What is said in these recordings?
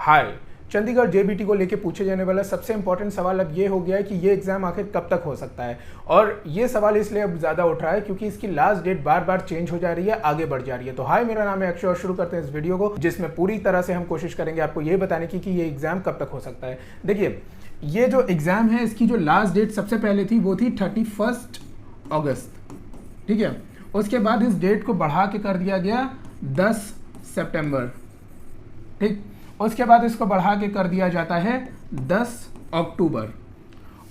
हाय। Chandigarh JBT को लेकर पूछे जाने वाला सबसे इंपॉर्टेंट सवाल अब ये हो गया है कि ये एग्जाम आखिर कब तक हो सकता है। और ये सवाल इसलिए अब ज़्यादा उठ रहा है क्योंकि इसकी लास्ट डेट बार बार चेंज हो जा रही है, आगे बढ़ जा रही है। तो हाय, मेरा नाम है अक्षय और शुरू करते हैं इस वीडियो को, जिसमें पूरी तरह से हम कोशिश करेंगे आपको ये बताने की कि ये एग्जाम कब तक हो सकता है। देखिए, ये जो एग्जाम है इसकी जो लास्ट डेट सबसे पहले थी वो थी 31 अगस्त, ठीक है। उसके बाद इस डेट को बढ़ा के कर दिया गया 10 सितंबर, ठीक। उसके बाद इसको बढ़ा के कर दिया जाता है 10 अक्टूबर,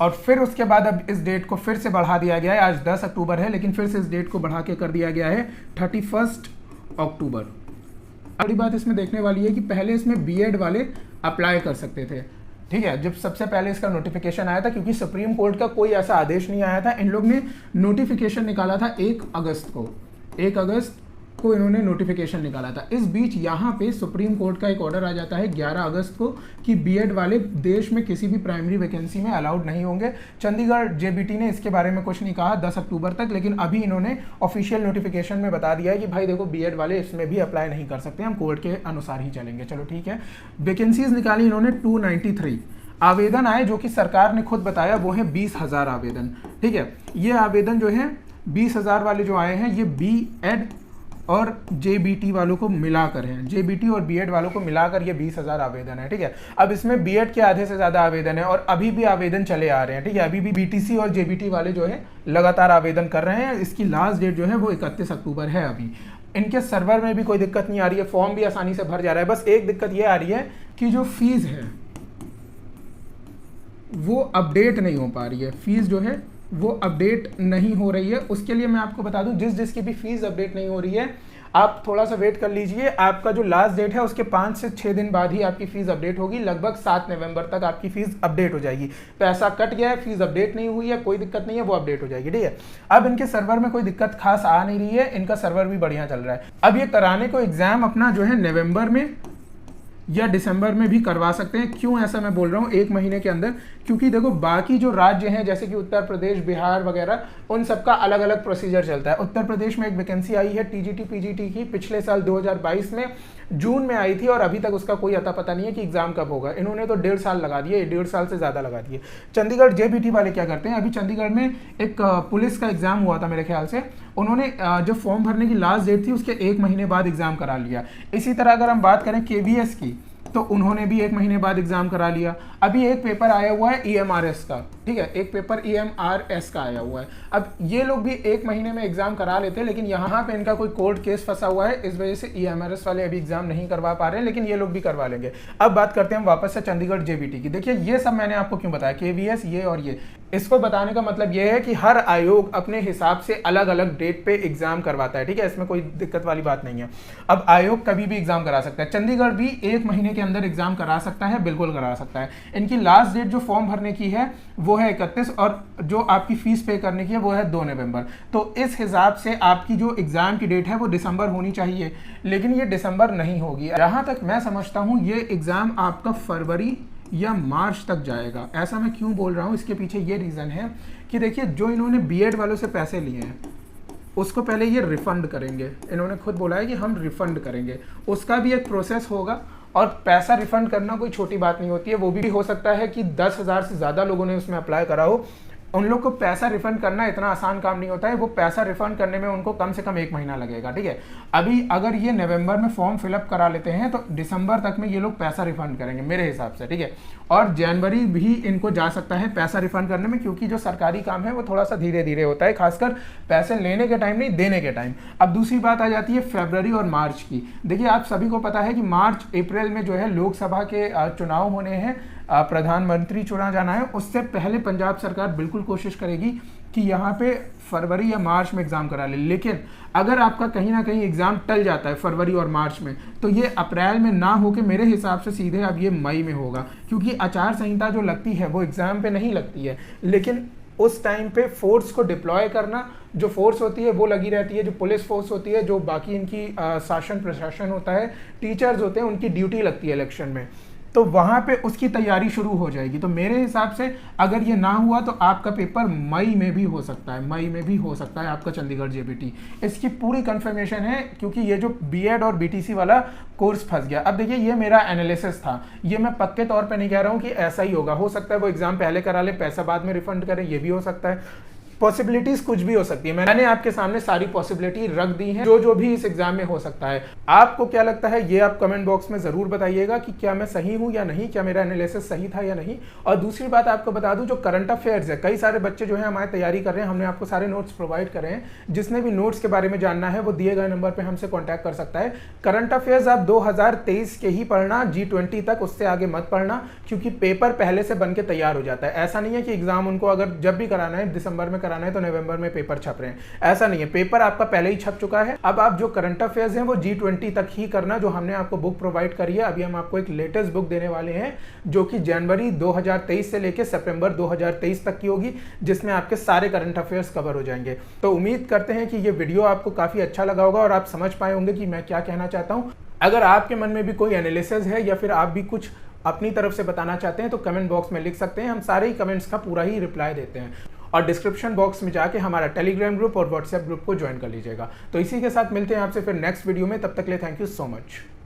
और फिर उसके बाद अब इस डेट को फिर से बढ़ा दिया गया है। आज 10 अक्टूबर है, लेकिन फिर से इस डेट को बढ़ा के कर दिया गया है 31 अक्टूबर। बड़ी बात इसमें देखने वाली है कि पहले इसमें बीएड वाले अप्लाई कर सकते थे, ठीक है, जब सबसे पहले इसका नोटिफिकेशन आया था, क्योंकि सुप्रीम कोर्ट का कोई ऐसा आदेश नहीं आया था। इन लोग ने नोटिफिकेशन निकाला था 1 अगस्त को, 1 अगस्त को इन्होंने नोटिफिकेशन निकाला था। इस बीच यहाँ पे सुप्रीम कोर्ट का एक ऑर्डर आ जाता है 11 अगस्त को कि बीएड वाले देश में किसी भी प्राइमरी वैकेंसी में अलाउड नहीं होंगे। चंडीगढ़ जेबीटी ने इसके बारे में कुछ नहीं कहा 10 अक्टूबर तक, लेकिन अभी इन्होंने ऑफिशियल नोटिफिकेशन में बता दिया है कि भाई देखो, बीएड वाले इसमें भी अप्लाई नहीं कर सकते, हम कोर्ट के अनुसार ही चलेंगे। चलो ठीक है। वैकेंसीज निकाली इन्होंने 293, आवेदन आए जो कि सरकार ने खुद बताया वो है 20,000 आवेदन, ठीक है। ये आवेदन जो है 20,000 वाले जो आए हैं ये बीएड और जेबीटी वालों को मिलाकर हैं, जेबीटी और बीएड वालों को मिलाकर ये 20,000 आवेदन है, ठीक है। अब इसमें बीएड के आधे से ज़्यादा आवेदन है और अभी भी आवेदन चले आ रहे हैं, ठीक है। अभी भी बीटीसी और जेबीटी वाले जो है लगातार आवेदन कर रहे हैं। इसकी लास्ट डेट जो है वो 31 अक्टूबर है। अभी इनके सर्वर में भी कोई दिक्कत नहीं आ रही है, फॉर्म भी आसानी से भर जा रहा है। बस एक दिक्कत ये आ रही है कि जो फीस है वो अपडेट नहीं हो पा रही है, फीस जो है वो अपडेट नहीं हो रही है। उसके लिए मैं आपको बता दूं, जिसकी भी फीस अपडेट नहीं हो रही है, आप थोड़ा सा वेट कर लीजिए। आपका जो लास्ट डेट है उसके 5 से 6 दिन बाद ही आपकी फीस अपडेट होगी। लगभग 7 नवंबर तक आपकी फीस अपडेट हो जाएगी। पैसा कट गया है, फीस अपडेट नहीं हुई है, कोई दिक्कत नहीं है, वो अपडेट हो जाएगी, ठीक है। अब इनके सर्वर में कोई दिक्कत खास आ नहीं रही है, इनका सर्वर भी बढ़िया चल रहा है। अब ये कराने को एग्जाम अपना जो है नवंबर में या दिसंबर में भी करवा सकते हैं। क्यों ऐसा मैं बोल रहा हूँ 1 महीने के अंदर? क्योंकि देखो, बाकी जो राज्य हैं जैसे कि उत्तर प्रदेश, बिहार वगैरह, उन सबका अलग अलग प्रोसीजर चलता है। उत्तर प्रदेश में एक वैकेंसी आई है टीजीटी पीजीटी की, पिछले साल 2022 में जून में आई थी और अभी तक उसका कोई अता पता नहीं है कि एग्जाम कब होगा। इन्होंने तो 1.5 साल लगा दिए, 1.5 साल से ज़्यादा लगा दिए। चंडीगढ़ जेबीटी वाले क्या करते हैं, अभी चंडीगढ़ में एक पुलिस का एग्जाम हुआ था मेरे ख्याल से, उन्होंने जो फॉर्म भरने की लास्ट डेट थी उसके 1 महीने बाद एग्जाम करा लिया। इसी तरह अगर हम बात करें केवीएस की, तो उन्होंने भी 1 महीने बाद एग्जाम करा लिया। अभी एक पेपर आया हुआ है ईएमआरएस का, ठीक है, एक पेपर ईएमआरएस का आया हुआ है। अब ये लोग भी 1 महीने में एग्जाम करा लेते हैं, लेकिन यहाँ पे इनका कोई कोर्ट केस फंसा हुआ है, इस वजह से ईएमआरएस वाले अभी एग्जाम नहीं करवा पा रहे हैं, लेकिन ये लोग भी करवा लेंगे। अब बात करते हैं वापस से चंडीगढ़ जेबीटी की। देखिए, ये सब मैंने आपको क्यों बताया, केवीएस, ये और ये, इसको बताने का मतलब ये है कि हर आयोग अपने हिसाब से अलग अलग डेट पे एग्जाम करवाता है, ठीक है। इसमें कोई दिक्कत वाली बात नहीं है। अब आयोग कभी भी एग्जाम करा सकता है। चंडीगढ़ भी 1 महीने के अंदर एग्जाम करा सकता है, बिल्कुल करा सकता है। इनकी लास्ट डेट जो फॉर्म भरने की है वो है 31, और जो आपकी फीस पे करने की है वो है 2 नवंबर। तो इस हिसाब से आपकी जो एग्जाम की डेट है वो दिसंबर होनी चाहिए, लेकिन ये दिसंबर नहीं होगी। जहां तक मैं समझता हूं ये एग्जाम आपका फरवरी या मार्च तक जाएगा। ऐसा मैं क्यों बोल रहा हूँ, इसके पीछे ये रीज़न है कि देखिए, जो इन्होंने बीएड वालों से पैसे लिए हैं उसको पहले ये रिफंड करेंगे। इन्होंने खुद बोला है कि हम रिफंड करेंगे, उसका भी एक प्रोसेस होगा। और पैसा रिफंड करना कोई छोटी बात नहीं होती है। वो भी हो सकता है कि 10,000 से ज़्यादा लोगों ने उसमें अप्लाई करा हो, उन लोग को पैसा रिफंड करना इतना आसान काम नहीं होता है। वो पैसा रिफंड करने में उनको कम से कम 1 महीना लगेगा, ठीक है। अभी अगर ये नवंबर में फॉर्म फिलअप करा लेते हैं तो दिसंबर तक में ये लोग पैसा रिफंड करेंगे मेरे हिसाब से, ठीक है। और जनवरी भी इनको जा सकता है पैसा रिफंड करने में, क्योंकि जो सरकारी काम है वो थोड़ा सा धीरे धीरे होता है, खासकर पैसे लेने के टाइम नहीं, देने के टाइम। अब दूसरी बात आ जाती है फरवरी और मार्च की। देखिए, आप सभी को पता है कि मार्च अप्रैल में जो है लोकसभा के चुनाव होने हैं, प्रधानमंत्री चुना जाना है। उससे पहले पंजाब सरकार बिल्कुल कोशिश करेगी कि यहाँ पे फरवरी या मार्च में एग्ज़ाम करा ले। लेकिन अगर आपका कहीं ना कहीं एग्ज़ाम टल जाता है फरवरी और मार्च में, तो ये अप्रैल में ना होके मेरे हिसाब से सीधे अब ये मई में होगा, क्योंकि आचार संहिता जो लगती है वो एग्ज़ाम पे नहीं लगती है, लेकिन उस टाइम पे फोर्स को डिप्लॉय करना, जो फोर्स होती है वो लगी रहती है, जो पुलिस फोर्स होती है, जो बाकी इनकी शासन प्रशासन होता है, टीचर्स होते हैं, उनकी ड्यूटी लगती है इलेक्शन में। तो वहाँ पे उसकी तैयारी शुरू हो जाएगी। तो मेरे हिसाब से अगर ये ना हुआ तो आपका पेपर मई में भी हो सकता है, मई में भी हो सकता है आपका चंडीगढ़ जेबीटी। इसकी पूरी कंफर्मेशन है क्योंकि ये जो बीएड और बीटीसी वाला कोर्स फंस गया। अब देखिए ये मेरा एनालिसिस था, ये मैं पक्के तौर पे नहीं कह रहा हूँ कि ऐसा ही होगा, हो सकता है वो एग्जाम पहले करा ले, पैसा बाद में रिफंड करें, ये भी हो सकता है। पॉसिबिलिटीज कुछ भी हो सकती है, मैंने आपके सामने सारी पॉसिबिलिटी रख दी है, जो भी इस एग्जाम में हो सकता है। आपको क्या लगता है ये आप कमेंट बॉक्स में जरूर बताइएगा कि क्या मैं सही हूं या नहीं, क्या मेरा एनालिसिस सही था या नहीं। और दूसरी बात आपको बता दूं, जो करंट अफेयर्स है, कई सारे बच्चे जो है हमारी तैयारी कर रहे हैं, हमने आपको सारे नोट्स प्रोवाइड करे हैं। जिसने भी नोट्स के बारे में जानना है वो दिए गए नंबर पर हमसे कॉन्टैक्ट कर सकता है। करंट अफेयर्स आप 2023 के ही पढ़ना, G20 तक, उससे आगे मत पढ़ना, क्योंकि पेपर पहले से बन के तैयार हो जाता है। ऐसा नहीं है कि एग्जाम उनको अगर जब भी कराना है, दिसंबर में कराना है तो नवंबर में पेपर छप रहे हैं, ऐसा नहीं है। पेपर आपका पहले ही छप चुका है। अब आप जो करंट अफेयर्स हैं वो G20 तक ही करना, जो हमने आपको बुक प्रोवाइड करी है। अभी हम आपको एक लेटेस्ट बुक देने वाले हैं जो कि जनवरी 2023 से लेकर सितंबर 2023 तक की होगी, जिसमें आपके सारे करंट अफेयर्स कवर हो जाएंगे। तो उम्मीद करते हैं कि ये वीडियो आपको काफी अच्छा लगा होगा और आप समझ पाए होंगे कि मैं क्या कहना चाहता हूं। अगर आपके मन में भी कोई एनालिसिस है या फिर आप भी कुछ अपनी तरफ से बताना चाहते हैं तो कमेंट बॉक्स में लिख सकते हैं, हम सारे ही कमेंट्स का पूरा ही रिप्लाई देते हैं। और डिस्क्रिप्शन बॉक्स में जाके हमारा टेलीग्राम ग्रुप और व्हाट्सएप ग्रुप को ज्वाइन कर लीजिएगा। तो इसी के साथ मिलते हैं आपसे फिर नेक्स्ट वीडियो में, तब तक के लिए थैंक यू सो मच।